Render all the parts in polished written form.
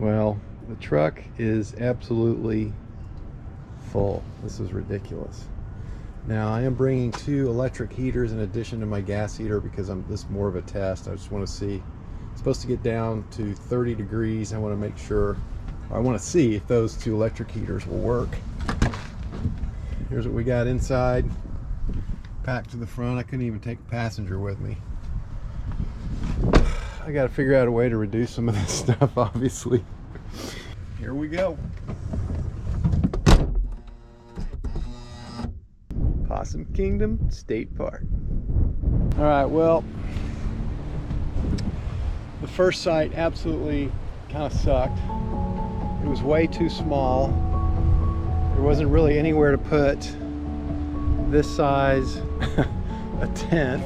Well, the truck is absolutely full. This is ridiculous. Now I am bringing 2 electric heaters in addition to my gas heater because this is more of a test. I just want to see. It's supposed to get down to 30 degrees. I want to make sure, I want to see if those 2 electric heaters will work. Here's what we got inside, packed to the front. I couldn't even take a passenger with me. I got to figure out a way to reduce some of this stuff, obviously. Here we go. Possum Kingdom State Park. All right, well, the first site absolutely kind of sucked. It was way too small. There wasn't really anywhere to put this size a tent.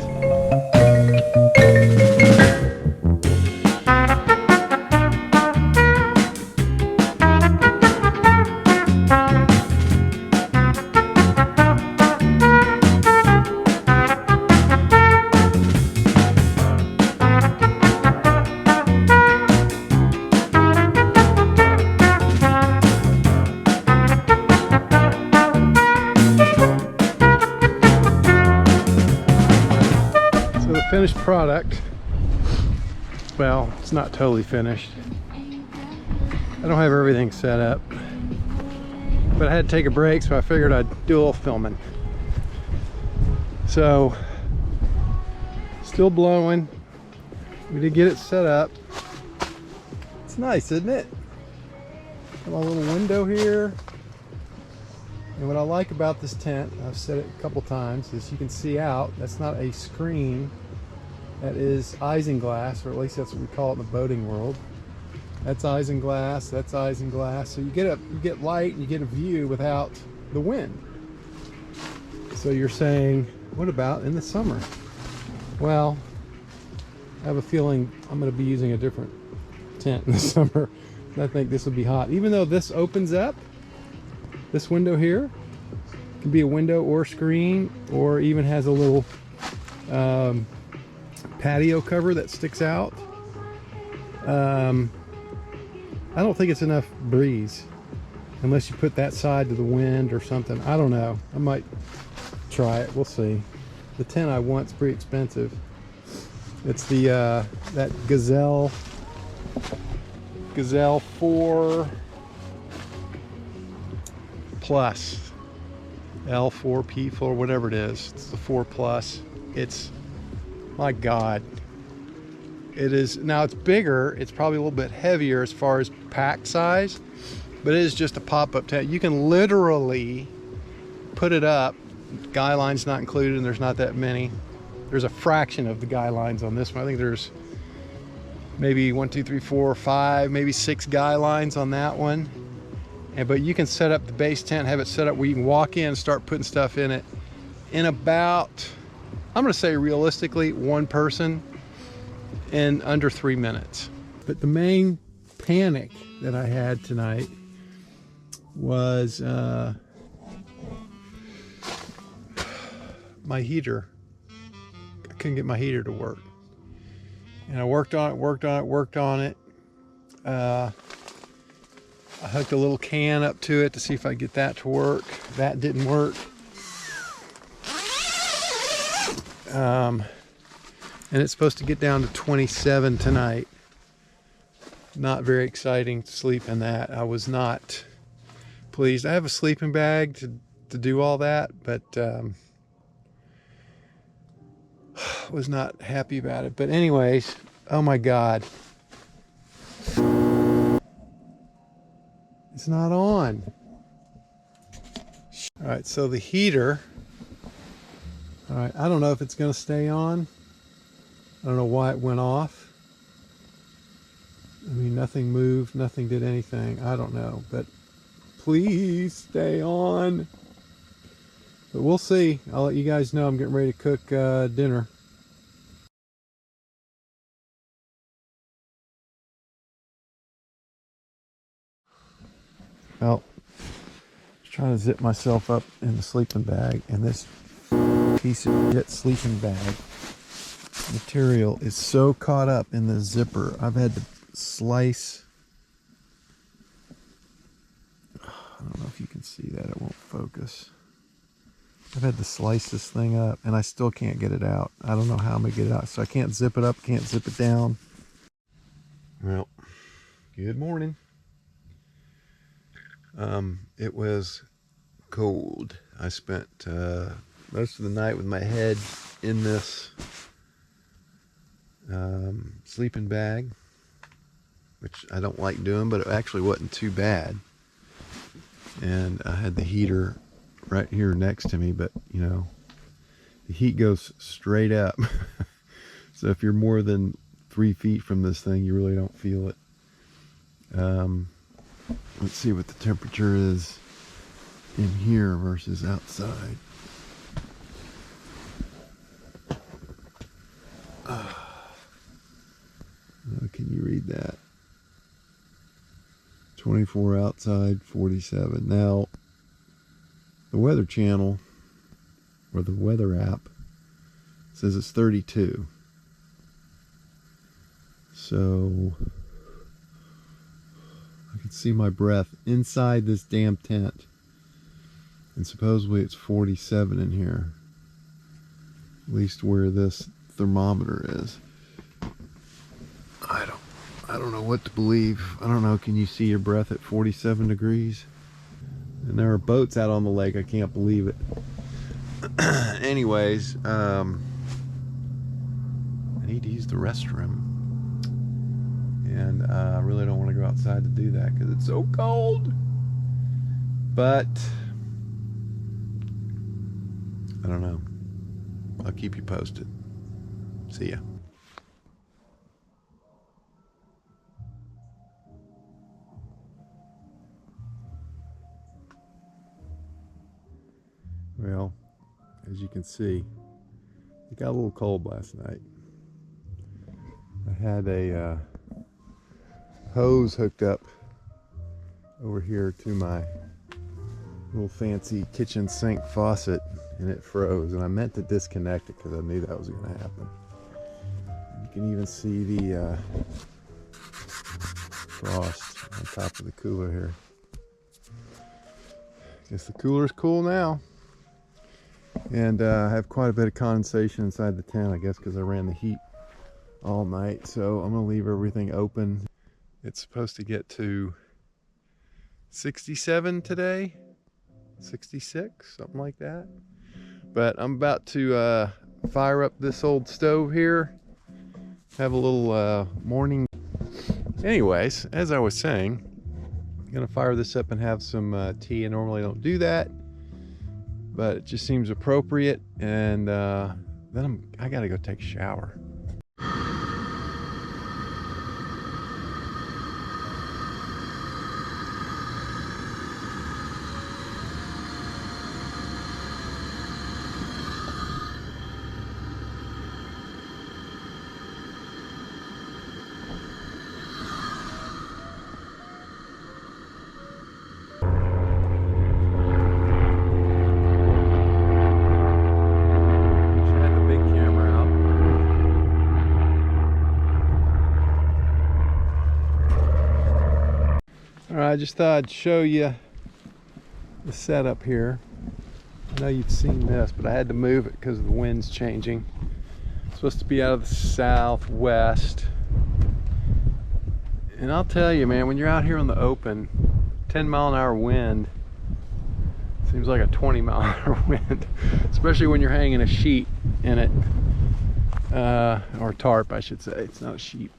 Finished product, well, it's not totally finished. I don't have everything set up, but I had to take a break, so I figured I'd do a little filming. So, still blowing. We did get it set up. It's nice, isn't it? Got my little window here. And what I like about this tent, I've said it a couple times, is you can see out. That's not a screen. That is isinglass, or at least that's what we call it in the boating world. That's isinglass, that's isinglass. So you get light and you get a view without the wind. So you're saying, what about in the summer? Well, I have a feeling I'm going to be using a different tent in the summer. I think this will be hot. Even though this opens up, this window here can be a window or screen, or even has a little patio cover that sticks out. I don't think it's enough breeze unless you put that side to the wind or something. I don't know. I might try it. We'll see. The tent I want's pretty expensive. It's the that Gazelle 4 Plus, L4, P4, whatever it is. It's the 4 Plus. It's, my God, it is. Now it's bigger. It's probably a little bit heavier as far as pack size, but it is just a pop-up tent. You can literally put it up. Guy lines not included, and there's not that many. There's a fraction of the guy lines on this one. I think there's maybe 1, 2, 3, 4, 5, maybe 6 guy lines on that one. But you can set up the base tent, have it set up where you can walk in and start putting stuff in it in about, I'm going to say realistically, 1 person in under 3 minutes. But the main panic that I had tonight was my heater. I couldn't get my heater to work. And I worked on it. I hooked a little can up to it to see if I could get that to work. That didn't work. And it's supposed to get down to 27 tonight. Not very exciting to sleep in that. I was not pleased. I have a sleeping bag to do all that, but was not happy about it. But anyways, oh my God. It's not on. All right, so the heater, all right, I don't know if it's going to stay on. I don't know why it went off. I mean, nothing moved, nothing did anything. I don't know, but please stay on. But we'll see. I'll let you guys know. I'm getting ready to cook dinner. Well, just trying to zip myself up in the sleeping bag, and this piece of shit sleeping bag material is so caught up in the zipper. I've had to slice I don't know if you can see that. It won't focus. I've had to slice this thing up, and I still can't get it out. I don't know how I'm going to get it out. So I can't zip it up, can't zip it down. Well, good morning. It was cold. I spent most of the night with my head in this sleeping bag, which I don't like doing, but it actually wasn't too bad. And I had the heater right here next to me, but you know, the heat goes straight up. So if you're more than 3 feet from this thing, you really don't feel it. Let's see what the temperature is in here versus outside. Can you read that? 24 outside, 47. Now, the Weather Channel, or the weather app, says it's 32. So, I can see my breath inside this damn tent. And supposedly it's 47 in here. At least where this thermometer is. I don't know what to believe. I don't know, can you see your breath at 47 degrees? And there are boats out on the lake, I can't believe it. Anyways, I need to use the restroom. And I really don't want to go outside to do that because it's so cold. But I don't know. I'll keep you posted. See ya. Well, as you can see, it got a little cold last night. I had a hose hooked up over here to my little fancy kitchen sink faucet, and it froze, and I meant to disconnect it because I knew that was going to happen. You can even see the frost on top of the cooler here. Guess the cooler's cool now. And I have quite a bit of condensation inside the tent, I guess because I ran the heat all night. So I'm going to leave everything open. It's supposed to get to 67 today, 66, something like that. But I'm about to fire up this old stove here, have a little morning. Anyways, as I was saying, I'm going to fire this up and have some tea. I normally don't do that, but it just seems appropriate. And then I gotta go take a shower. I just thought I'd show you the setup here. I know you've seen this, but I had to move it because the wind's changing. It's supposed to be out of the southwest. And I'll tell you, man, when you're out here on the open, 10-mile-an-hour wind seems like a 20-mile-an-hour wind, especially when you're hanging a sheet in it, or tarp, I should say. It's not a sheet.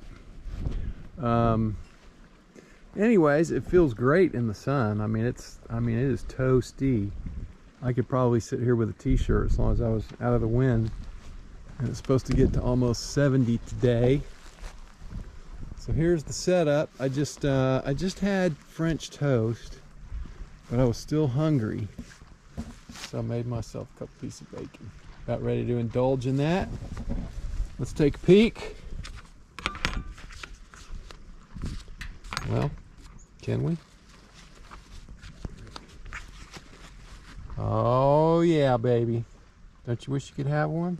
Anyways, it feels great in the sun. I mean, it is toasty. I could probably sit here with a t-shirt as long as I was out of the wind. And it's supposed to get to almost 70 today. So here's the setup. I just had French toast, but I was still hungry. So I made myself a couple pieces of bacon. About ready to indulge in that. Let's take a peek. Well, can we? Oh yeah, baby. Don't you wish you could have one?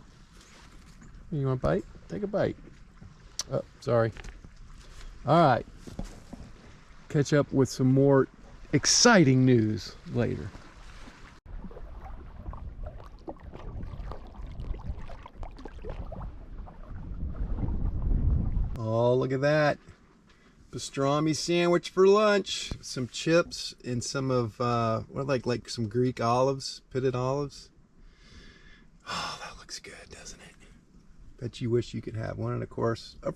You want a bite? Take a bite. Oh, sorry. All right. Catch up with some more exciting news later. Oh, look at that. Pastrami sandwich for lunch. Some chips and some of, what like some Greek olives, pitted olives. Oh, that looks good, doesn't it? Bet you wish you could have one. And of course, an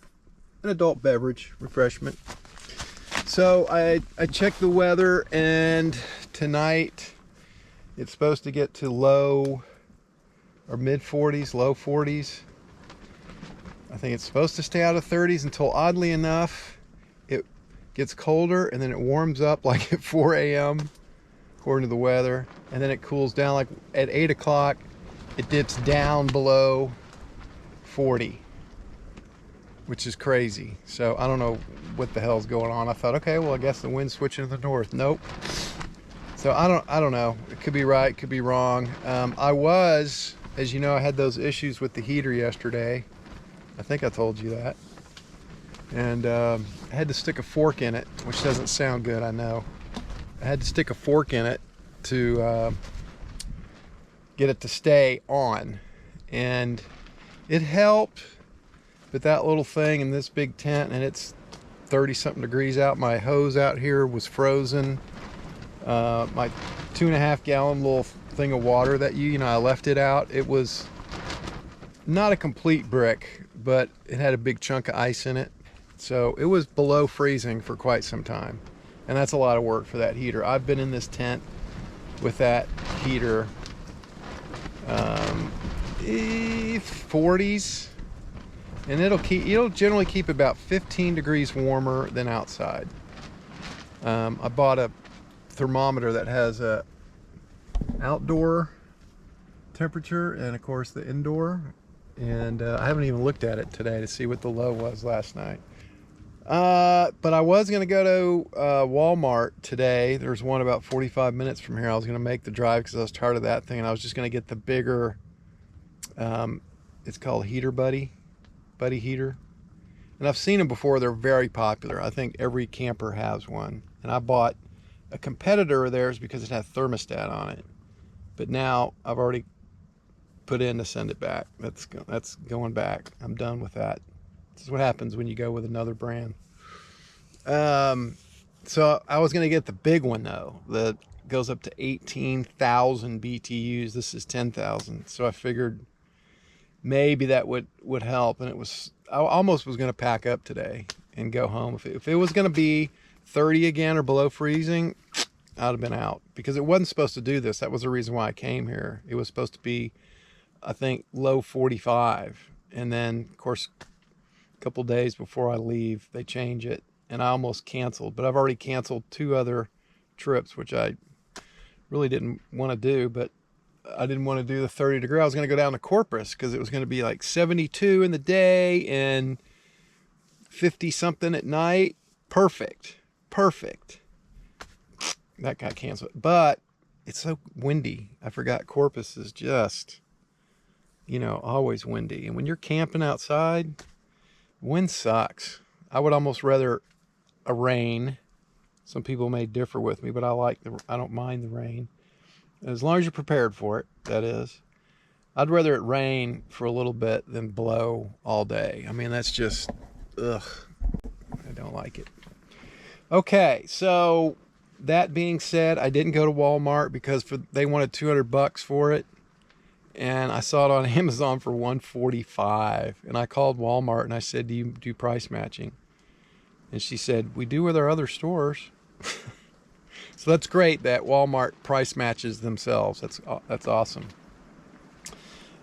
adult beverage, refreshment. So I checked the weather, and tonight it's supposed to get to low or mid 40s, low 40s. I think it's supposed to stay out of 30s until, oddly enough, it gets colder, and then it warms up like at 4 a.m. according to the weather, and then it cools down like at 8 o'clock. It dips down below 40, which is crazy. So I don't know what the hell's going on. I thought, okay, well, I guess the wind's switching to the north. Nope. So I don't know. It could be right, could be wrong. I was, as you know, I had those issues with the heater yesterday. I think I told you that. And I had to stick a fork in it, which doesn't sound good, I know. I had to stick a fork in it to get it to stay on. And it helped, but that little thing in this big tent, and it's 30-something degrees out. My hose out here was frozen. My 2.5 gallon little thing of water that I left it out. It was not a complete brick, but it had a big chunk of ice in it. So it was below freezing for quite some time. And that's a lot of work for that heater. I've been in this tent with that heater 40s, and it'll generally keep about 15 degrees warmer than outside. I bought a thermometer that has a outdoor temperature and of course the indoor, and I haven't even looked at it today to see what the low was last night. But I was going to go to Walmart today. There's one about 45 minutes from here. I was going to make the drive because I was tired of that thing, and I was just going to get the bigger, it's called Heater Buddy heater. And I've seen them before. They're very popular. I think every camper has one. And I bought a competitor of theirs because it had thermostat on it. But now I've already put in to send it back. That's going back. I'm done with that. This is what happens when you go with another brand. So I was going to get the big one though, that goes up to 18,000 BTUs. This is 10,000. So I figured maybe that would help. And I almost was going to pack up today and go home. If it was going to be 30 again or below freezing, I'd have been out, because it wasn't supposed to do this. That was the reason why I came here. It was supposed to be, I think, low 45. And then of course, couple days before I leave, they change it, and I almost canceled. But I've already canceled 2 other trips, which I really didn't want to do. But I didn't want to do the 30 degree. I was going to go down to Corpus because it was going to be like 72 in the day and 50 something at night. Perfect. That got canceled. But it's so windy. I forgot Corpus is just, always windy. And when you're camping outside, wind sucks. I would almost rather a rain. Some people may differ with me, but I don't mind the rain. As long as you're prepared for it, that is. I'd rather it rain for a little bit than blow all day. I mean, that's just, ugh. I don't like it. Okay, so that being said, I didn't go to Walmart because they wanted $200 for it. And I saw it on Amazon for $145. And I called Walmart and I said, do you do price matching? And she said, we do with our other stores. So that's great that Walmart price matches themselves. That's awesome.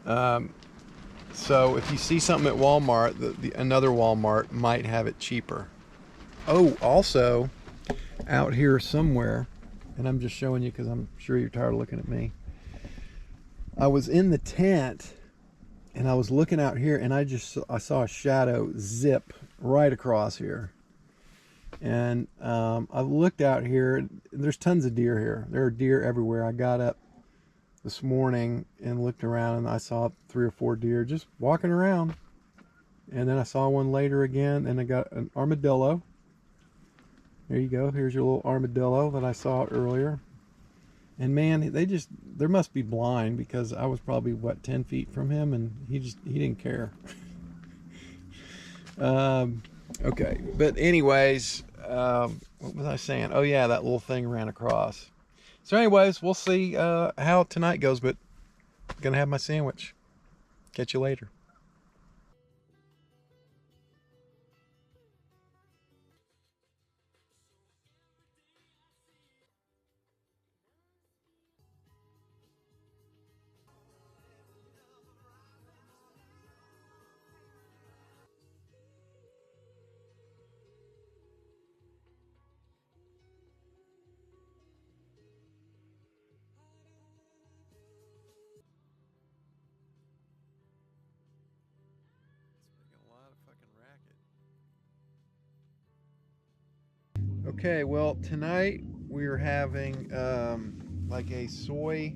So if you see something at Walmart, another Walmart might have it cheaper. Oh, also out here somewhere, and I'm just showing you because I'm sure you're tired of looking at me. I was in the tent and I was looking out here, and I saw a shadow zip right across here. And I looked out here, and there's tons of deer here. There are deer everywhere. I got up this morning and looked around, and I saw 3 or 4 deer just walking around. And then I saw one later again, and I got an armadillo. There you go. Here's your little armadillo that I saw earlier. And man, there must be blind, because I was probably, what, 10 feet from him, and he didn't care. Okay, but anyways, what was I saying? Oh yeah, that little thing ran across. So anyways, we'll see how tonight goes, but I'm gonna have my sandwich. Catch you later. Okay, well, tonight we're having like a soy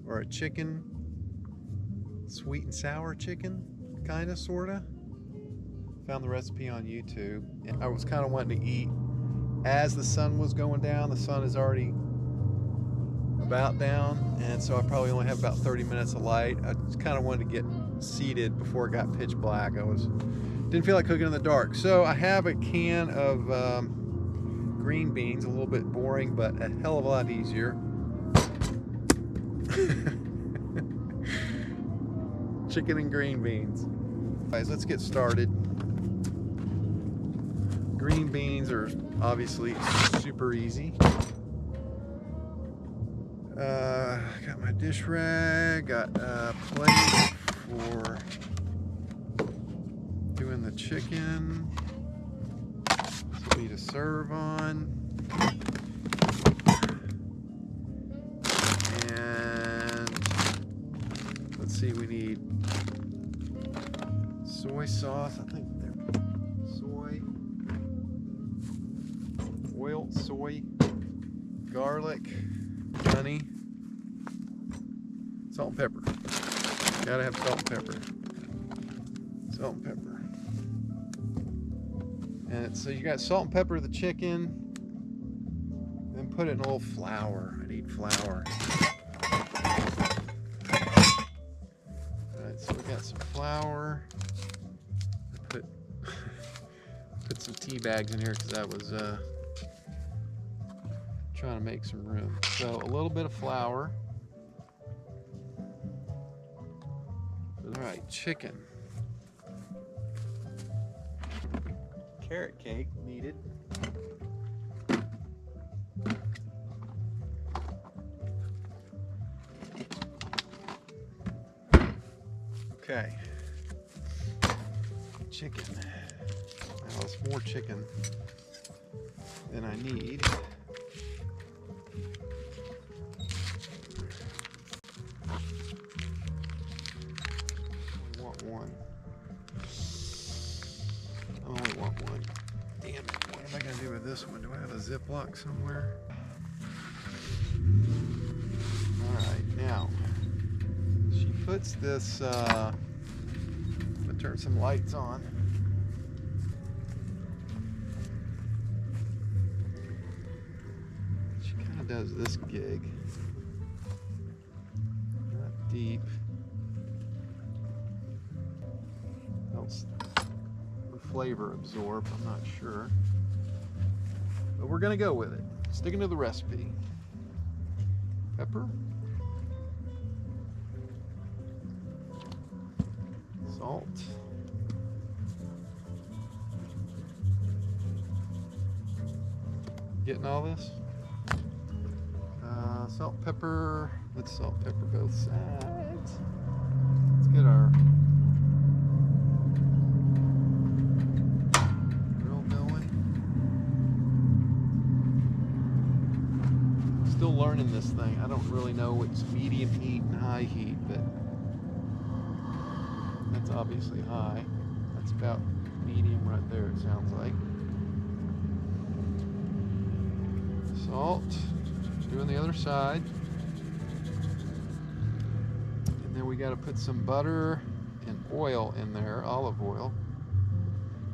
or a chicken, sweet and sour chicken, kind of, sort of. Found the recipe on YouTube. And I was kind of wanting to eat as the sun was going down. The sun is already about down, and so I probably only have about 30 minutes of light. I just kind of wanted to get seated before it got pitch black. Didn't feel like cooking in the dark. So I have a can of green beans, a little bit boring, but a hell of a lot easier. Chicken and green beans. Guys, let's get started. Green beans are obviously super easy. Got my dish rag, got a plate for doing the chicken. This will be to serve on. And let's see, we need soy sauce, I think they're soy, oil, soy, garlic, honey, salt and pepper. Gotta have salt and pepper. Salt and pepper. And so you got salt and pepper the chicken, then put it in a little flour. I need flour. Alright, so we got some flour. Put some tea bags in here because I was trying to make some room. So a little bit of flour. Alright, chicken. Carrot cake needed. Okay. Chicken. Now it's more chicken than I need. I want one. I only want one. Damn it. What am I going to do with this one? Do I have a Ziploc somewhere? Alright, now. She puts this, I'm going to turn some lights on. She kind of does this gig. Not deep. Helps the flavor absorb, I'm not sure. But we're going to go with it. Sticking to the recipe. Pepper. Salt. Getting all this? Salt, pepper. Let's salt, pepper both sides. Let's get our grill going. Still learning this thing. I don't really know what's medium heat and high heat, but that's obviously high. That's about medium right there, it sounds like. Salt. Doing the other side. And then we got to put some butter and oil in there, olive oil,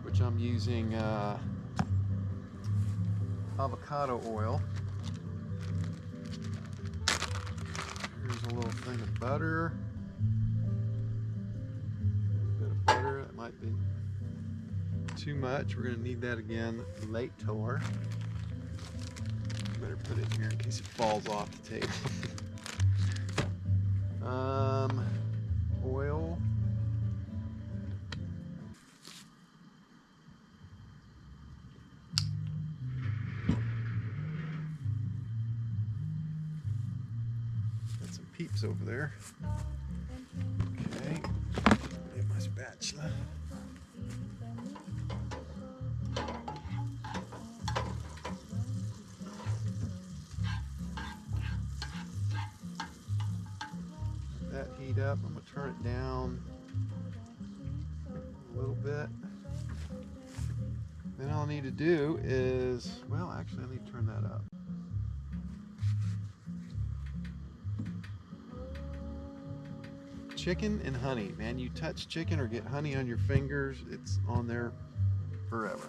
which I'm using avocado oil. Here's a little thing of butter. A bit of butter, that might be too much. We're going to need that again later. Better put it in here in case it falls off the table. Oil. Got some peeps over there. Okay, get my spatula. That heat up. I'm gonna turn it down a little bit. Then all I need to do is, well, actually I need to turn that up. Chicken and honey, man. You touch chicken or get honey on your fingers, it's on there forever.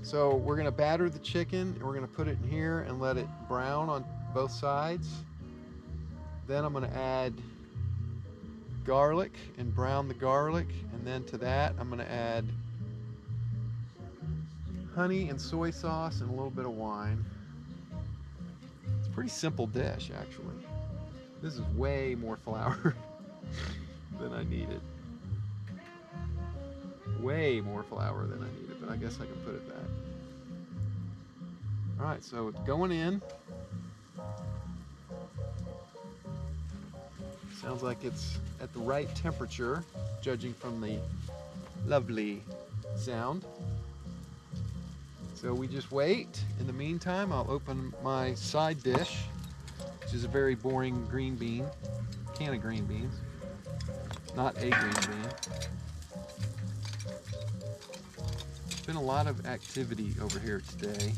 So we're gonna batter the chicken and we're gonna put it in here and let it brown on both sides. Then I'm gonna add garlic and brown the garlic, and then to that I'm gonna add honey and soy sauce and a little bit of wine. It's a pretty simple dish, actually. This is way more flour than I needed. Way more flour than I needed, but I guess I can put it back. All right, so it's going in. Sounds like it's at the right temperature, judging from the lovely sound. So we just wait. In the meantime, I'll open my side dish, which is a very boring green bean, can of green beans, not a green bean. There's been a lot of activity over here today.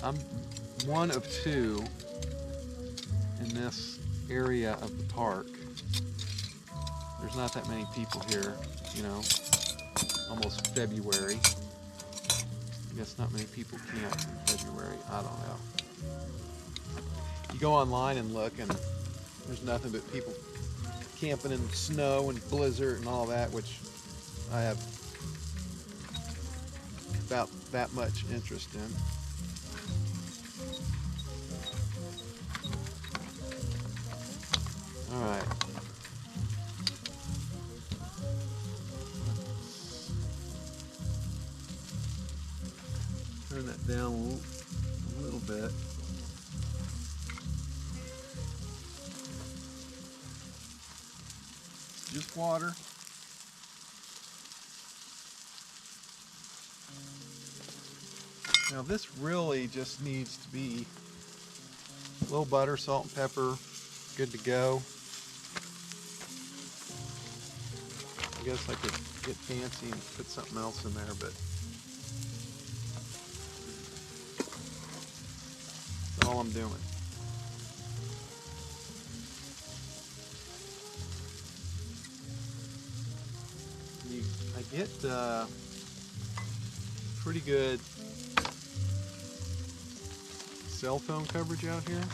I'm one of two in this area of the park. There's not that many people here, you know, almost February. I guess not many people camp in February. I don't know. You go online and look, and there's nothing but people camping in snow and blizzard and all that, which I have about that much interest in. All right. Turn that down a little bit. Just water. Now this really just needs to be a little butter, salt and pepper, good to go. I guess I could get fancy and put something else in there, but that's all I'm doing. I get pretty good cell phone coverage out here,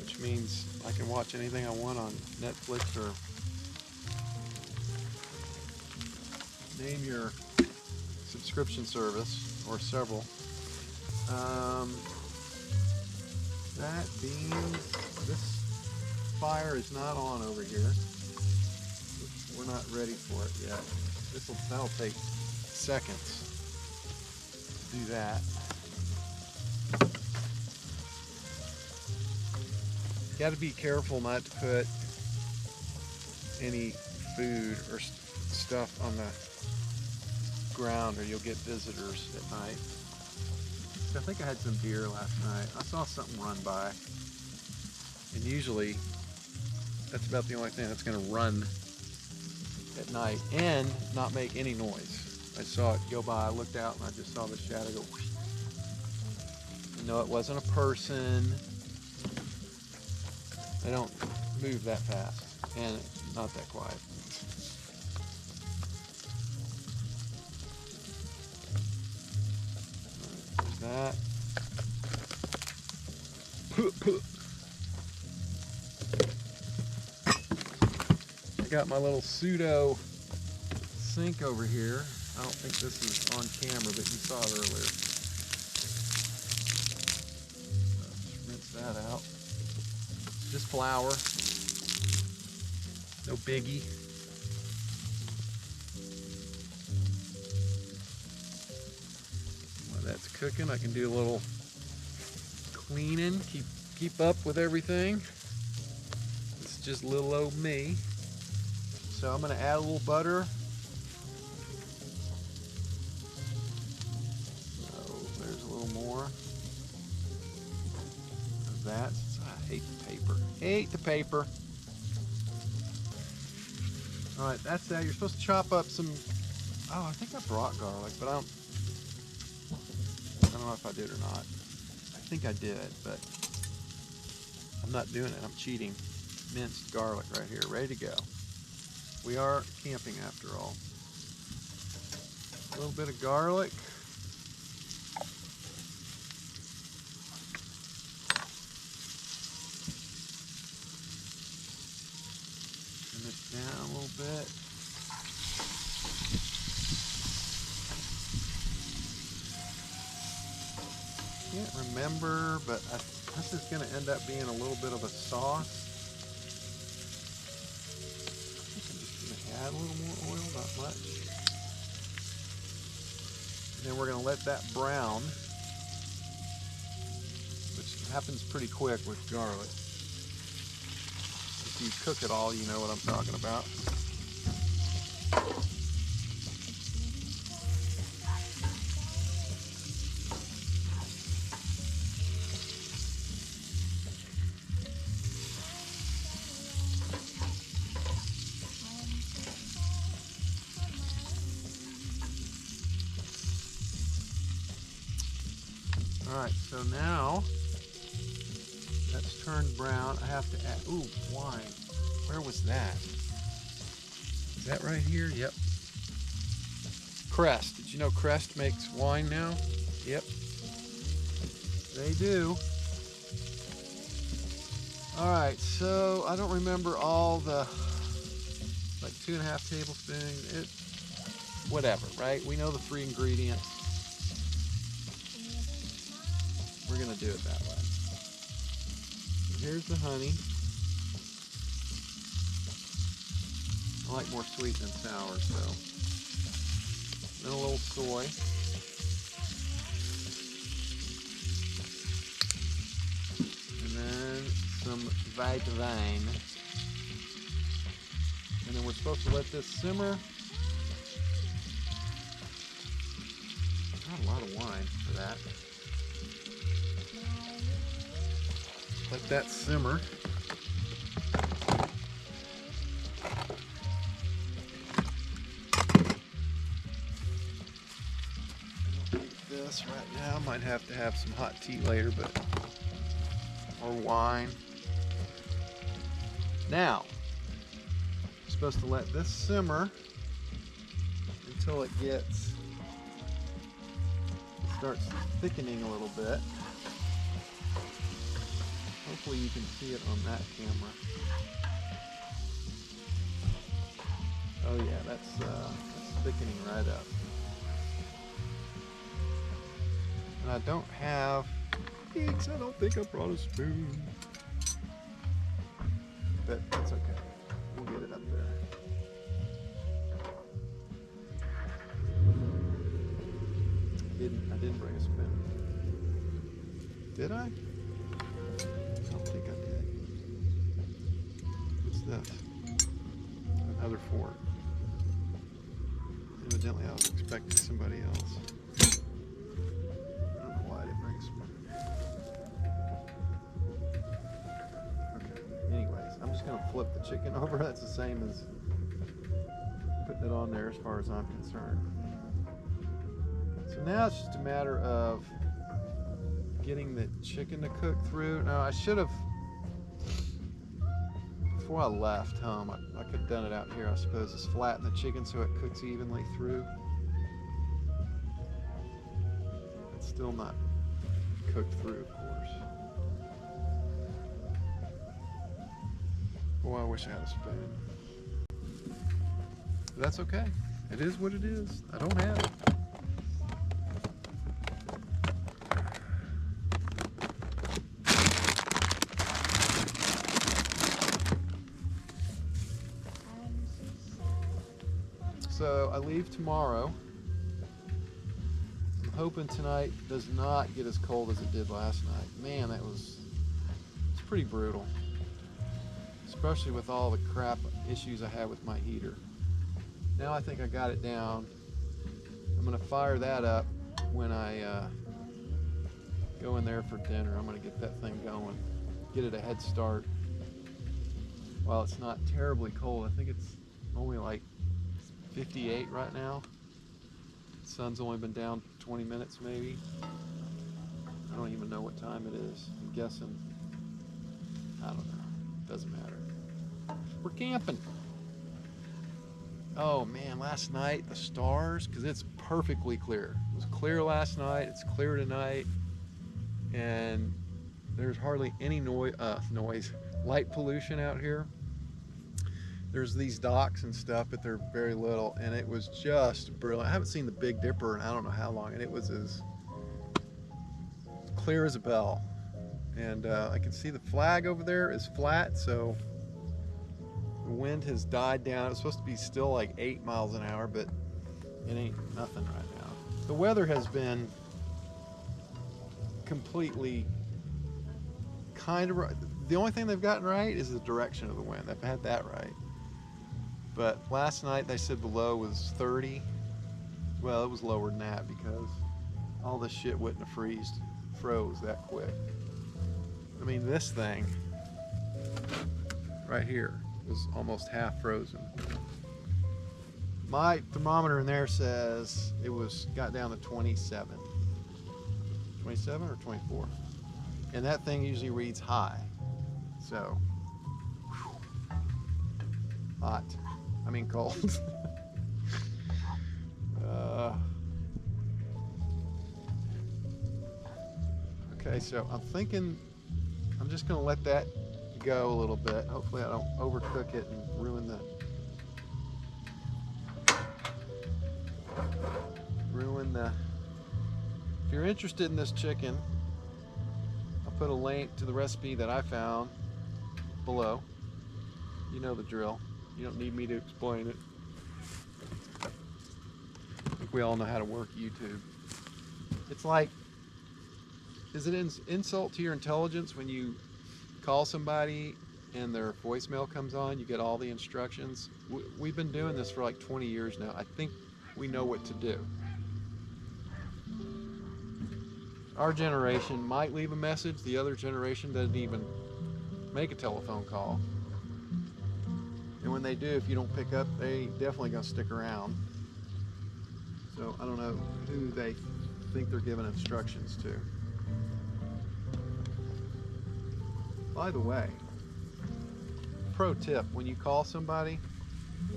which means I can watch anything I want on Netflix or name your subscription service, or several. That beans, this fire is not on over here. We're not ready for it yet. That'll take seconds to do that. You got to be careful not to put any food or stuff on the ground, or you'll get visitors at night. I think I had some deer last night. I saw something run by, and usually that's about the only thing that's going to run at night and not make any noise. I saw it go by, I looked out, and I just saw the shadow go whoosh. No, it wasn't a person. They don't move that fast and not that quiet. that. I got my little pseudo sink over here. I don't think this is on camera, but you saw it earlier. Just rinse that out. Just flour. No biggie. While that's cooking, I can do a little cleaning. Keep up with everything. It's just little old me. So I'm going to add a little butter. So there's a little more of that. I hate the paper. Hate the paper. All right, that's that. You're supposed to chop up some. Oh, I think I brought garlic, but I don't know if I did or not. I think I did, but I'm not doing it. I'm cheating. Minced garlic right here, ready to go. We are camping after all. A little bit of garlic. Trim it down a little bit. Can't remember, but this is going to end up being a little bit of a sauce. Add a little more oil, not much. And then we're going to let that brown, which happens pretty quick with garlic. If you cook it all, you know what I'm talking about. Alright, so now that's turned brown. I have to add, ooh, wine. Where was that? Is that right here? Yep. Crest. Did you know Crest makes wine now? Yep. They do. Alright, so I don't remember all the, like 2.5 tablespoons. Whatever, right? We know the 3 ingredients. We're going to do it that way. So here's the honey. I like more sweet than sour, so. Then a little soy. And then some white wine. And then we're supposed to let this simmer. Not a lot of wine for that. Let that simmer. I don't need this right now. Might have to have some hot tea later, but or wine. Now, I'm supposed to let this simmer until it starts thickening a little bit. Hopefully you can see it on that camera. Oh yeah, that's thickening right up. And I don't have eggs. I don't think I brought a spoon. But that's okay. We'll get it up there. I didn't bring a spoon. Did I? I don't think I did. What's this? Another fork. Evidently I was expecting somebody else. I don't know why I didn't bring a spoon. Okay, anyways, I'm just going to flip the chicken over. That's the same as putting it on there as far as I'm concerned. So now it's just a matter of getting the chicken to cook through. Now I should have, before I left home, I could have done it out here, I suppose, is flatten the chicken so it cooks evenly through. It's still not cooked through, of course. Boy, I wish I had a spoon. But that's okay. It is what it is. I don't have it. So I leave tomorrow. I'm hoping tonight does not get as cold as it did last night. Man, it's pretty brutal. Especially with all the crap issues I had with my heater. Now I think I got it down. I'm gonna fire that up when I go in there for dinner. I'm gonna get that thing going, get it a head start. While it's not terribly cold, I think it's only like 58 right now. The sun's only been down 20 minutes maybe. I don't even know what time it is. I'm guessing, I don't know, doesn't matter. We're camping. Oh man, last night, the stars, because it's perfectly clear. It was clear last night, it's clear tonight, and there's hardly any noise, light pollution out here. There's these docks and stuff, but they're very little, and it was just brilliant. I haven't seen the Big Dipper in I don't know how long, and it was as clear as a bell. And I can see the flag over there is flat, so the wind has died down. It's supposed to be still like 8 miles an hour, but it ain't nothing right now. The weather has been completely kind of right. The only thing they've gotten right is the direction of the wind. They've had that right. But last night they said the low was 30. Well, it was lower than that because all this shit wouldn't have froze that quick. I mean, this thing right here was almost half frozen. My thermometer in there says it got down to 27. 27 or 24. And that thing usually reads high. So, whew, hot. I mean cold. Okay, so I'm thinking I'm just gonna let that go a little bit. Hopefully I don't overcook it and ruin the If you're interested in this chicken, I'll put a link to the recipe that I found below. You know the drill. You don't need me to explain it. I think we all know how to work YouTube. It's like, is it an insult to your intelligence when you call somebody and their voicemail comes on, you get all the instructions? We've been doing this for like 20 years now. I think we know what to do. Our generation might leave a message. The other generation doesn't even make a telephone call. And when they do, if you don't pick up, they definitely gonna stick around. So I don't know who they think they're giving instructions to. By the way, pro tip, when you call somebody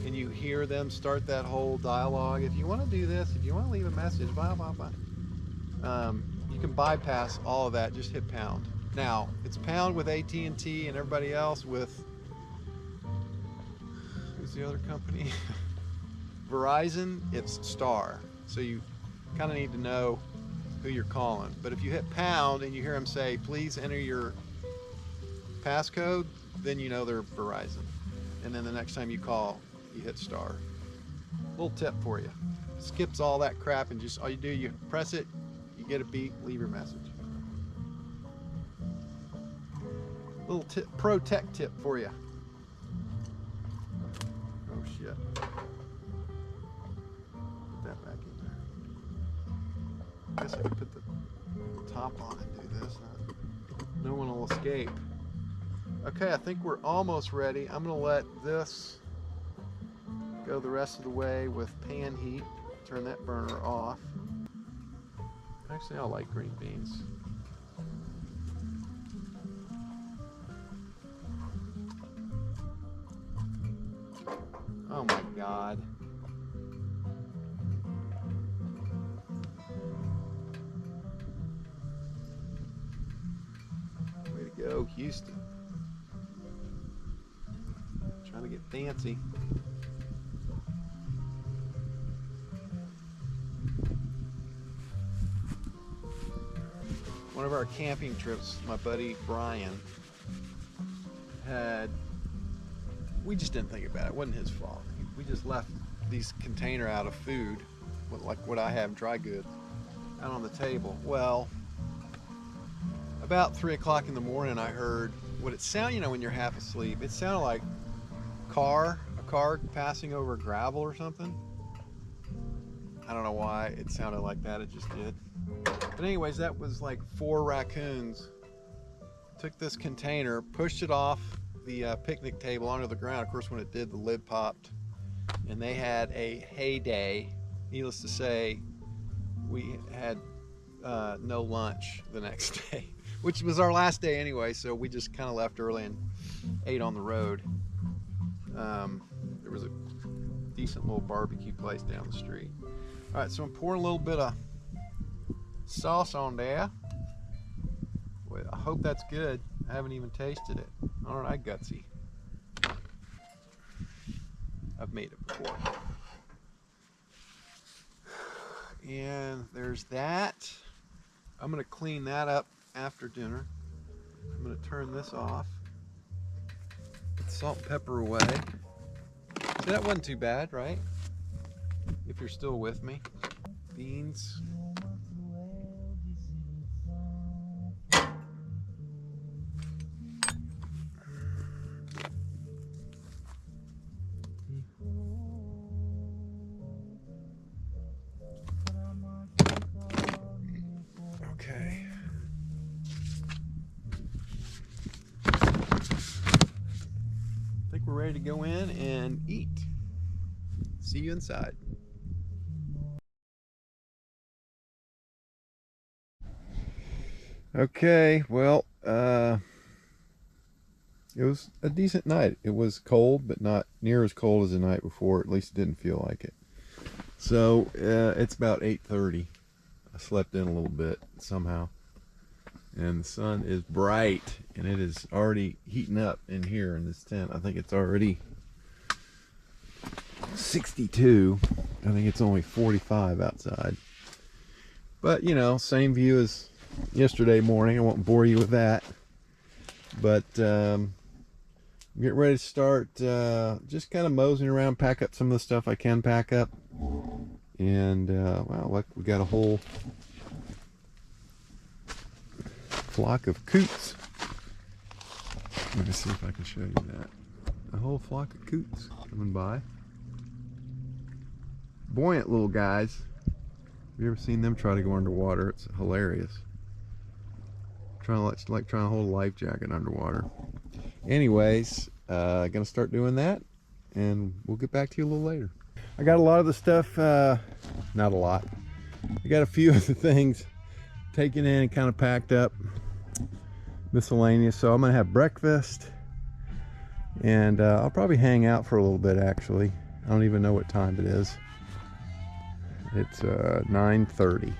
and you hear them start that whole dialogue, if you want to do this, if you want to leave a message, blah, blah, blah, you can bypass all of that, just hit pound. Now, it's pound with AT&T and everybody else with, who's the other company? Verizon, it's star. So you kind of need to know who you're calling. But if you hit pound and you hear them say, please enter your passcode, then you know they're Verizon. And then the next time you call, you hit star. Little tip for you. Skips all that crap and just all you do, you press it, you get a beep, leave your message. Little pro tech tip for you. Oh shit. Put that back in there. I guess I could put the top on and do this. No one will escape. Okay, I think we're almost ready. I'm gonna let this go the rest of the way with pan heat. Turn that burner off. Actually, I like green beans. Oh my God. go, Houston. Trying to get fancy. One of our camping trips, my buddy Brian we just didn't think about it. It wasn't his fault. We just left these container out of food, like what I have, dry goods, out on the table. Well, about 3 o'clock in the morning, I heard what it sounded, you know, when you're half asleep, it sounded like a car passing over gravel or something. I don't know why it sounded like that, it just did. But anyways, that was like 4 raccoons took this container, pushed it off the picnic table onto the ground. Of course, when it did, the lid popped, and they had a heyday. Needless to say, we had no lunch the next day, which was our last day anyway, so we just kind of left early and ate on the road. There was a decent little barbecue place down the street. All right, so I'm pouring a little bit of sauce on there. Well, I hope that's good. I haven't even tasted it. All right, gutsy. I've made it before. And there's that. I'm gonna clean that up after dinner. I'm gonna turn this off. Put salt and pepper away. So that wasn't too bad, right? If you're still with me. Beans. Okay. I think we're ready to go in and eat. See you inside. Okay, well, it was a decent night. It was cold, but not near as cold as the night before. At least it didn't feel like it. So it's about 8:30. I slept in a little bit somehow, and the sun is bright, and it is already heating up in here in this tent. I think it's already 62. I think it's only 45 outside. But you know, same view as yesterday morning. I won't bore you with that. But get ready to start just kind of moseying around, pack up some of the stuff I can pack up. And wow, look, we got a whole flock of coots. Let me see if I can show you that. A whole flock of coots coming by. Buoyant little guys. Have you ever seen them try to go underwater? It's hilarious. Trying to hold a life jacket underwater. Anyways, gonna start doing that, and we'll get back to you a little later. I got a lot of the stuff, not a lot. I got a few of the things taken in and kind of packed up, miscellaneous. So I'm gonna have breakfast, and I'll probably hang out for a little bit. Actually, I don't even know what time it is. It's 9:30.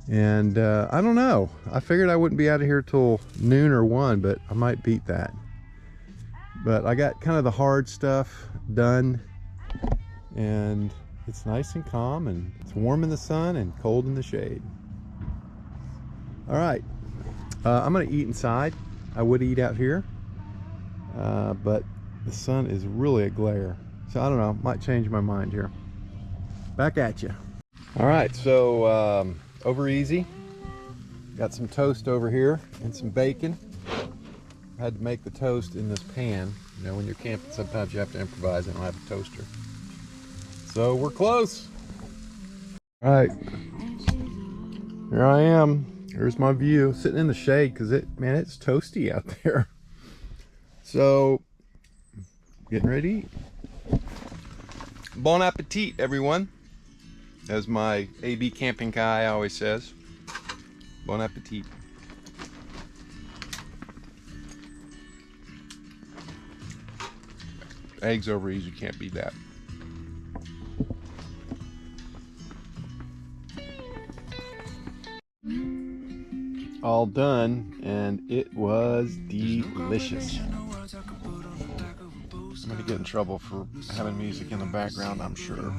And I don't know. I figured I wouldn't be out of here till noon or 1, but I might beat that. But I got kind of the hard stuff done, and it's nice and calm, and it's warm in the sun and cold in the shade. All right, I'm gonna eat inside. I would eat out here, but the sun is really a glare. So I don't know, might change my mind here. Back at you. All right, so over easy. Got some toast over here and some bacon. Had to make the toast in this pan. You know, when you're camping, sometimes you have to improvise. I don't have a toaster. So we're close. All right, here I am. Here's my view, sitting in the shade because man, it's toasty out there. So, getting ready to eat. Bon appetit, everyone. As my AB camping guy always says, bon appetit. Eggs over easy, can't beat that. all done, and it was delicious. I'm gonna get in trouble for having music in the background, I'm sure.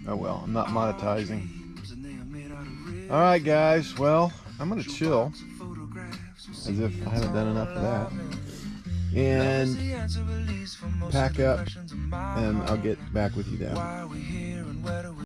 Oh well, I'm not monetizing. Alright guys, well, I'm gonna chill, as if I haven't done enough of that, and pack up, and I'll get back with you then.